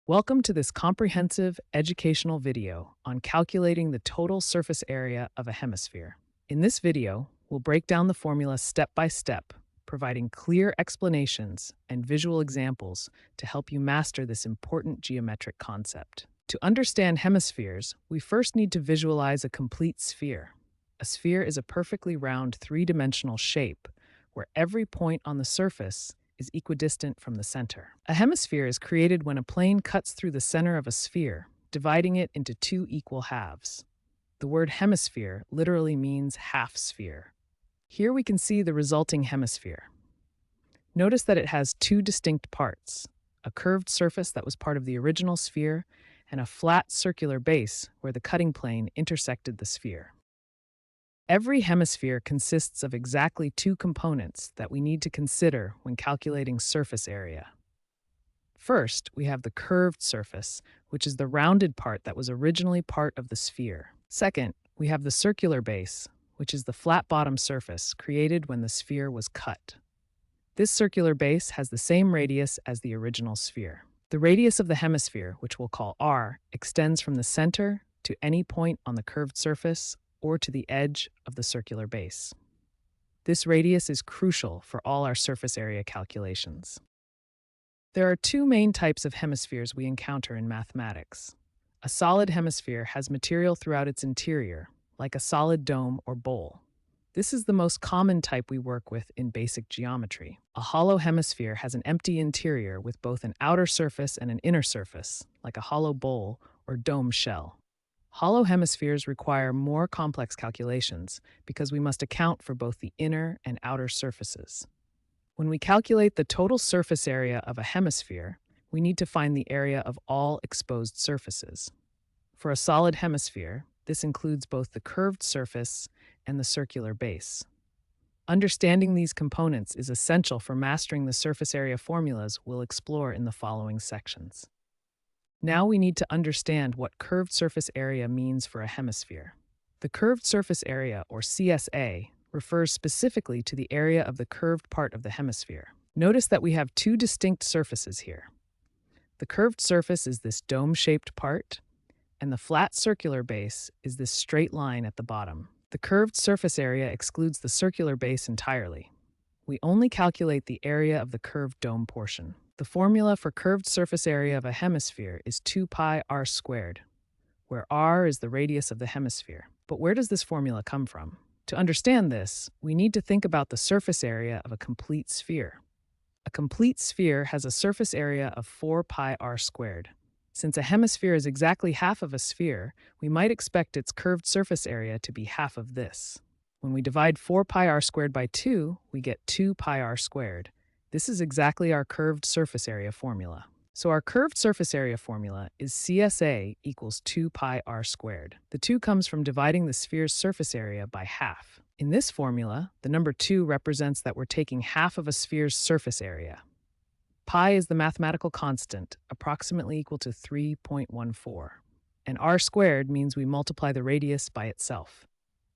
Welcome to this comprehensive educational video on calculating the total surface area of a hemisphere. In this video, we'll break down the formula step by step, providing clear explanations and visual examples to help you master this important geometric concept. To understand hemispheres, we first need to visualize a complete sphere. A sphere is a perfectly round three-dimensional shape where every point on the surface is equidistant from the center. A hemisphere is created when a plane cuts through the center of a sphere, dividing it into two equal halves. The word hemisphere literally means half sphere. Here we can see the resulting hemisphere. Notice that it has two distinct parts, a curved surface that was part of the original sphere and a flat circular base where the cutting plane intersected the sphere. Every hemisphere consists of exactly two components that we need to consider when calculating surface area. First, we have the curved surface, which is the rounded part that was originally part of the sphere. Second, we have the circular base, which is the flat bottom surface created when the sphere was cut. This circular base has the same radius as the original sphere. The radius of the hemisphere, which we'll call r, extends from the center to any point on the curved surface or to the edge of the circular base. This radius is crucial for all our surface area calculations. There are two main types of hemispheres we encounter in mathematics. A solid hemisphere has material throughout its interior, like a solid dome or bowl. This is the most common type we work with in basic geometry. A hollow hemisphere has an empty interior with both an outer surface and an inner surface, like a hollow bowl or dome shell. Hollow hemispheres require more complex calculations because we must account for both the inner and outer surfaces. When we calculate the total surface area of a hemisphere, we need to find the area of all exposed surfaces. For a solid hemisphere, this includes both the curved surface and the circular base. Understanding these components is essential for mastering the surface area formulas we'll explore in the following sections. Now we need to understand what curved surface area means for a hemisphere. The curved surface area, or CSA, refers specifically to the area of the curved part of the hemisphere. Notice that we have two distinct surfaces here. The curved surface is this dome-shaped part, and the flat circular base is this straight line at the bottom. The curved surface area excludes the circular base entirely. We only calculate the area of the curved dome portion. The formula for curved surface area of a hemisphere is 2πr², where r is the radius of the hemisphere. But where does this formula come from? To understand this, we need to think about the surface area of a complete sphere. A complete sphere has a surface area of 4πr². Since a hemisphere is exactly half of a sphere, we might expect its curved surface area to be half of this. When we divide 4πr² by 2, we get 2πr². This is exactly our curved surface area formula. So our curved surface area formula is CSA equals 2πr². The 2 comes from dividing the sphere's surface area by half. In this formula, the number 2 represents that we're taking half of a sphere's surface area. Pi is the mathematical constant, approximately equal to 3.14. And r² means we multiply the radius by itself.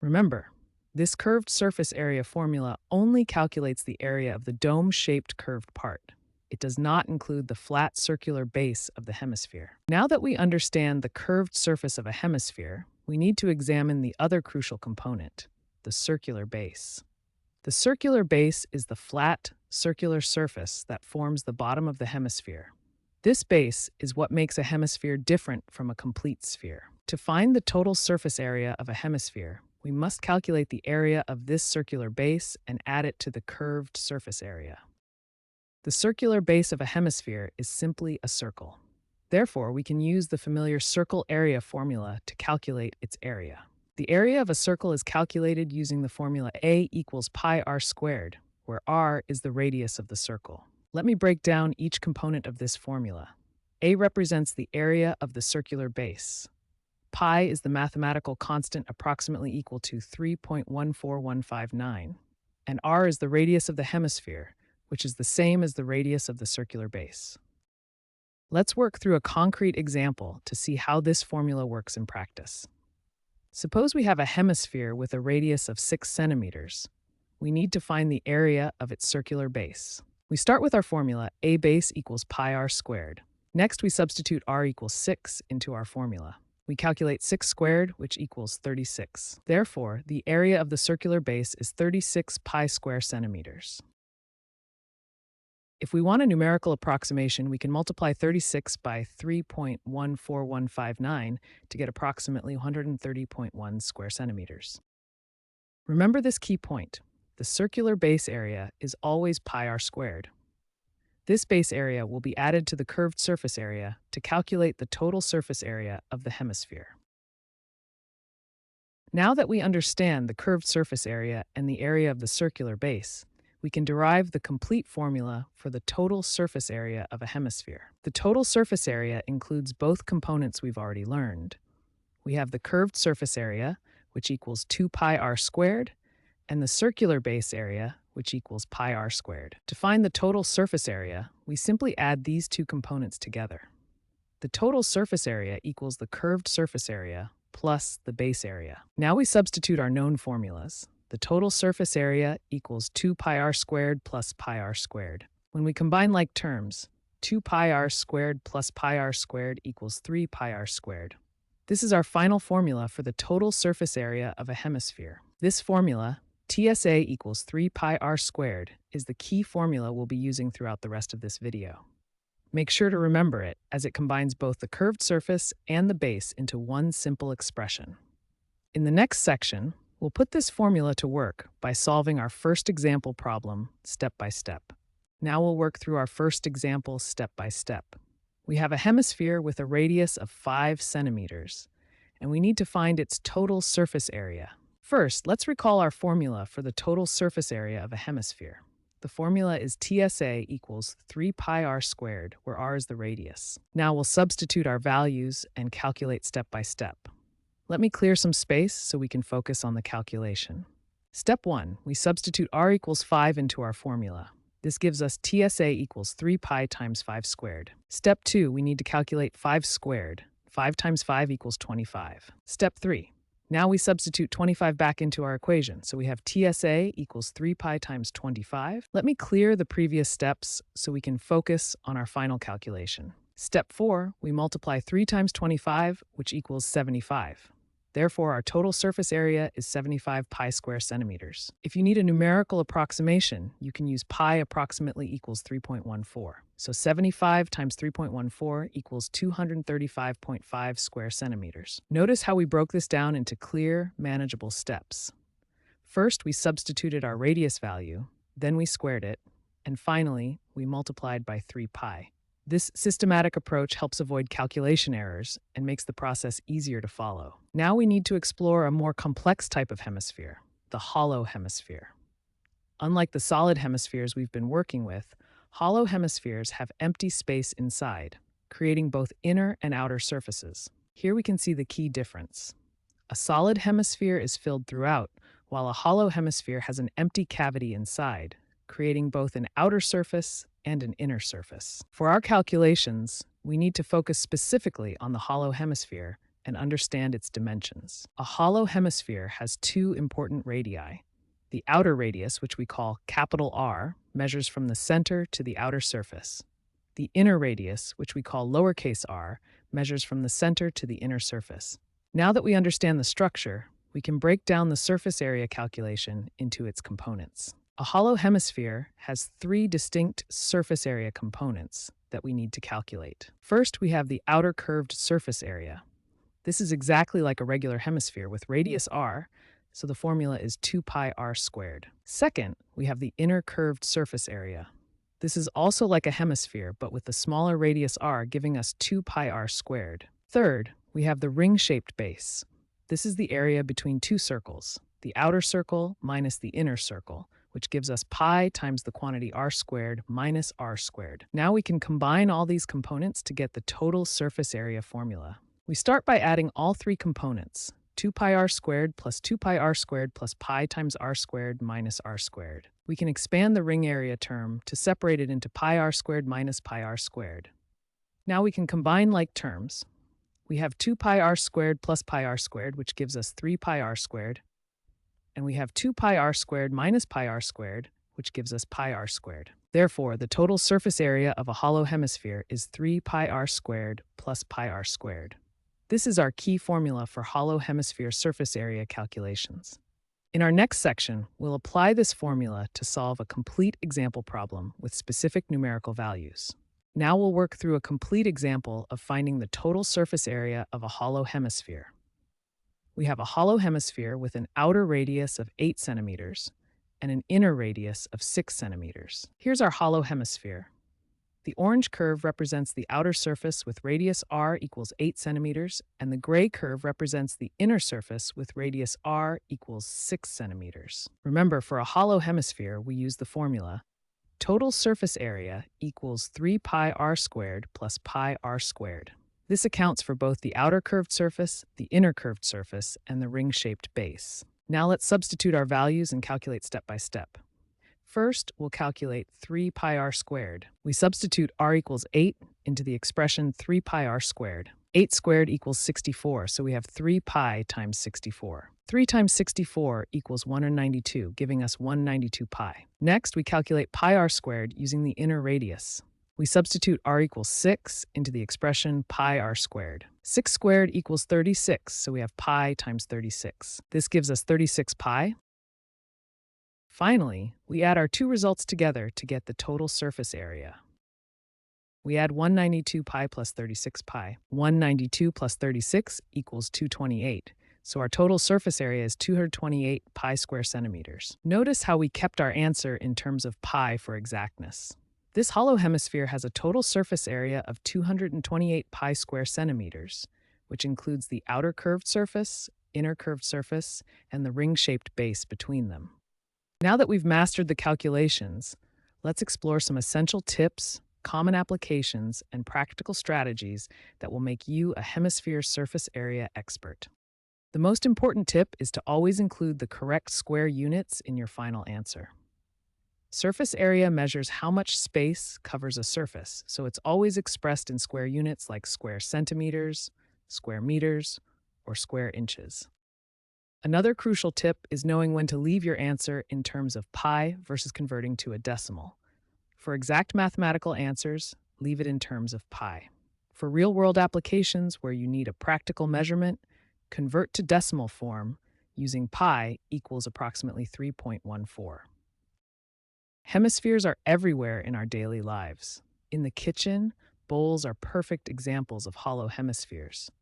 Remember, this curved surface area formula only calculates the area of the dome-shaped curved part. It does not include the flat circular base of the hemisphere. Now that we understand the curved surface of a hemisphere, we need to examine the other crucial component, the circular base. The circular base is the flat, circular surface that forms the bottom of the hemisphere. This base is what makes a hemisphere different from a complete sphere. To find the total surface area of a hemisphere, we must calculate the area of this circular base and add it to the curved surface area. The circular base of a hemisphere is simply a circle. Therefore, we can use the familiar circle area formula to calculate its area. The area of a circle is calculated using the formula A equals πr², where r is the radius of the circle. Let me break down each component of this formula. A represents the area of the circular base. Pi is the mathematical constant approximately equal to 3.14159, and r is the radius of the hemisphere, which is the same as the radius of the circular base. Let's work through a concrete example to see how this formula works in practice. Suppose we have a hemisphere with a radius of 6 centimeters. We need to find the area of its circular base. We start with our formula A base equals πr². Next, we substitute r equals 6 into our formula. We calculate 6 squared, which equals 36. Therefore, the area of the circular base is 36 pi square centimeters. If we want a numerical approximation, we can multiply 36 by 3.14159 to get approximately 130.1 square centimeters. Remember this key point. The circular base area is always pi r squared. This base area will be added to the curved surface area to calculate the total surface area of the hemisphere. Now that we understand the curved surface area and the area of the circular base, we can derive the complete formula for the total surface area of a hemisphere. The total surface area includes both components we've already learned. We have the curved surface area, which equals 2 pi r squared, and the circular base area, which equals pi r squared. To find the total surface area, we simply add these two components together. The total surface area equals the curved surface area plus the base area. Now we substitute our known formulas. The total surface area equals 2 pi r squared plus pi r squared. When we combine like terms, 2 pi r squared plus pi r squared equals 3 pi r squared. This is our final formula for the total surface area of a hemisphere. This formula, TSA equals 3 pi r squared, is the key formula we'll be using throughout the rest of this video. Make sure to remember it, as it combines both the curved surface and the base into one simple expression. In the next section, we'll put this formula to work by solving our first example problem step by step. Now we'll work through our first example step by step. We have a hemisphere with a radius of 5 centimeters, and we need to find its total surface area. First, let's recall our formula for the total surface area of a hemisphere. The formula is TSA equals 3 pi r squared, where r is the radius. Now we'll substitute our values and calculate step by step. Let me clear some space so we can focus on the calculation. Step 1, we substitute r equals 5 into our formula. This gives us TSA equals 3 pi times 5 squared. Step 2, we need to calculate 5 squared. 5 times 5 equals 25. Step 3, now we substitute 25 back into our equation, so we have TSA equals 3 pi times 25. Let me clear the previous steps so we can focus on our final calculation. Step 4, we multiply 3 times 25, which equals 75. Therefore, our total surface area is 75 pi square centimeters. If you need a numerical approximation, you can use pi approximately equals 3.14. So 75 times 3.14 equals 235.5 square centimeters. Notice how we broke this down into clear, manageable steps. First, we substituted our radius value, then we squared it, and finally, we multiplied by 3 pi. This systematic approach helps avoid calculation errors and makes the process easier to follow. Now we need to explore a more complex type of hemisphere, the hollow hemisphere. Unlike the solid hemispheres we've been working with, hollow hemispheres have empty space inside, creating both inner and outer surfaces. Here we can see the key difference. A solid hemisphere is filled throughout, while a hollow hemisphere has an empty cavity inside, creating both an outer surface and an inner surface. For our calculations, we need to focus specifically on the hollow hemisphere and understand its dimensions. A hollow hemisphere has two important radii. The outer radius, which we call capital R, measures from the center to the outer surface. The inner radius, which we call lowercase r, measures from the center to the inner surface. Now that we understand the structure, we can break down the surface area calculation into its components. A hollow hemisphere has 3 distinct surface area components that we need to calculate. First, we have the outer curved surface area. This is exactly like a regular hemisphere with radius r, so the formula is 2 pi r squared. Second, we have the inner curved surface area. This is also like a hemisphere, but with the smaller radius r giving us 2 pi r squared. Third, we have the ring-shaped base. This is the area between two circles, the outer circle minus the inner circle, which gives us pi times the quantity r squared minus r squared. Now we can combine all these components to get the total surface area formula. We start by adding all 3 components, 2 pi r squared plus 2 pi r squared plus pi times r squared minus r squared. We can expand the ring area term to separate it into pi r squared minus pi r squared. Now we can combine like terms. We have 2 pi r squared plus pi r squared, which gives us 3 pi r squared. And we have 2 pi r squared minus pi r squared, which gives us pi r squared. Therefore, the total surface area of a hollow hemisphere is 3 pi r squared plus pi r squared. This is our key formula for hollow hemisphere surface area calculations. In our next section, we'll apply this formula to solve a complete example problem with specific numerical values. Now we'll work through a complete example of finding the total surface area of a hollow hemisphere. We have a hollow hemisphere with an outer radius of 8 centimeters and an inner radius of 6 centimeters. Here's our hollow hemisphere. The orange curve represents the outer surface with radius r equals 8 centimeters, and the gray curve represents the inner surface with radius r equals 6 centimeters. Remember, for a hollow hemisphere, we use the formula total surface area equals 3 pi r squared plus pi r squared. This accounts for both the outer curved surface, the inner curved surface, and the ring-shaped base. Now let's substitute our values and calculate step by step. First, we'll calculate 3 pi r squared. We substitute r equals 8 into the expression 3 pi r squared. 8 squared equals 64, so we have 3 pi times 64. 3 times 64 equals 192, giving us 192 pi. Next, we calculate pi r squared using the inner radius. We substitute r equals 6 into the expression pi r squared. 6 squared equals 36, so we have pi times 36. This gives us 36 pi. Finally, we add our two results together to get the total surface area. We add 192 pi plus 36 pi. 192 plus 36 equals 228, so our total surface area is 228 pi square centimeters. Notice how we kept our answer in terms of pi for exactness. This hollow hemisphere has a total surface area of 228 pi square centimeters, which includes the outer curved surface, inner curved surface, and the ring-shaped base between them. Now that we've mastered the calculations, let's explore some essential tips, common applications, and practical strategies that will make you a hemisphere surface area expert. The most important tip is to always include the correct square units in your final answer. Surface area measures how much space covers a surface, so it's always expressed in square units like square centimeters, square meters, or square inches. Another crucial tip is knowing when to leave your answer in terms of pi versus converting to a decimal. For exact mathematical answers, leave it in terms of pi. For real-world applications where you need a practical measurement, convert to decimal form using pi equals approximately 3.14. Hemispheres are everywhere in our daily lives. In the kitchen, bowls are perfect examples of hollow hemispheres.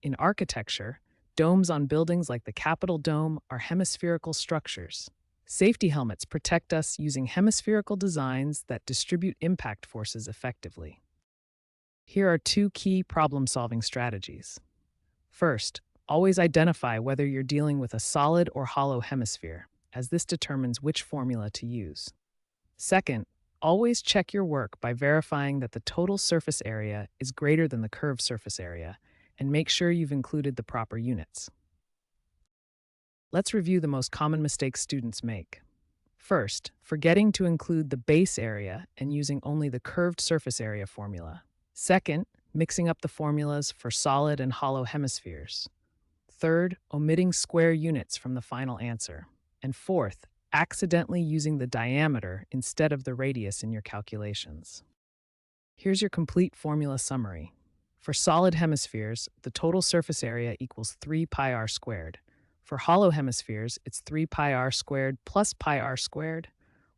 In architecture, domes on buildings like the Capitol Dome are hemispherical structures. Safety helmets protect us using hemispherical designs that distribute impact forces effectively. Here are two key problem-solving strategies. First, always identify whether you're dealing with a solid or hollow hemisphere, as this determines which formula to use. Second, always check your work by verifying that the total surface area is greater than the curved surface area, and make sure you've included the proper units. Let's review the most common mistakes students make. First, forgetting to include the base area and using only the curved surface area formula. Second, mixing up the formulas for solid and hollow hemispheres. Third, omitting square units from the final answer. And fourth, accidentally using the diameter instead of the radius in your calculations. Here's your complete formula summary. For solid hemispheres, the total surface area equals 3 pi r squared. For hollow hemispheres, it's 3 pi r squared plus pi r squared,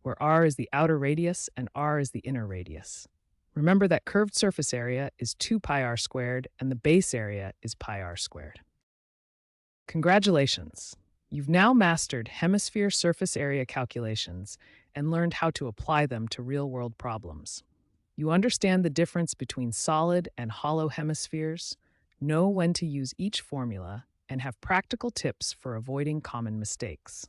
where r is the outer radius and r is the inner radius. Remember that curved surface area is 2 pi r squared and the base area is pi r squared. Congratulations! You've now mastered hemisphere surface area calculations and learned how to apply them to real-world problems. You understand the difference between solid and hollow hemispheres, know when to use each formula, and have practical tips for avoiding common mistakes.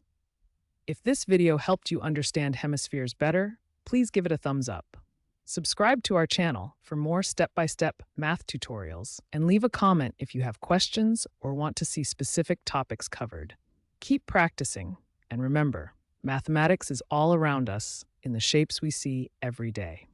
If this video helped you understand hemispheres better, please give it a thumbs up. Subscribe to our channel for more step-by-step math tutorials, and leave a comment if you have questions or want to see specific topics covered. Keep practicing, and remember, mathematics is all around us in the shapes we see every day.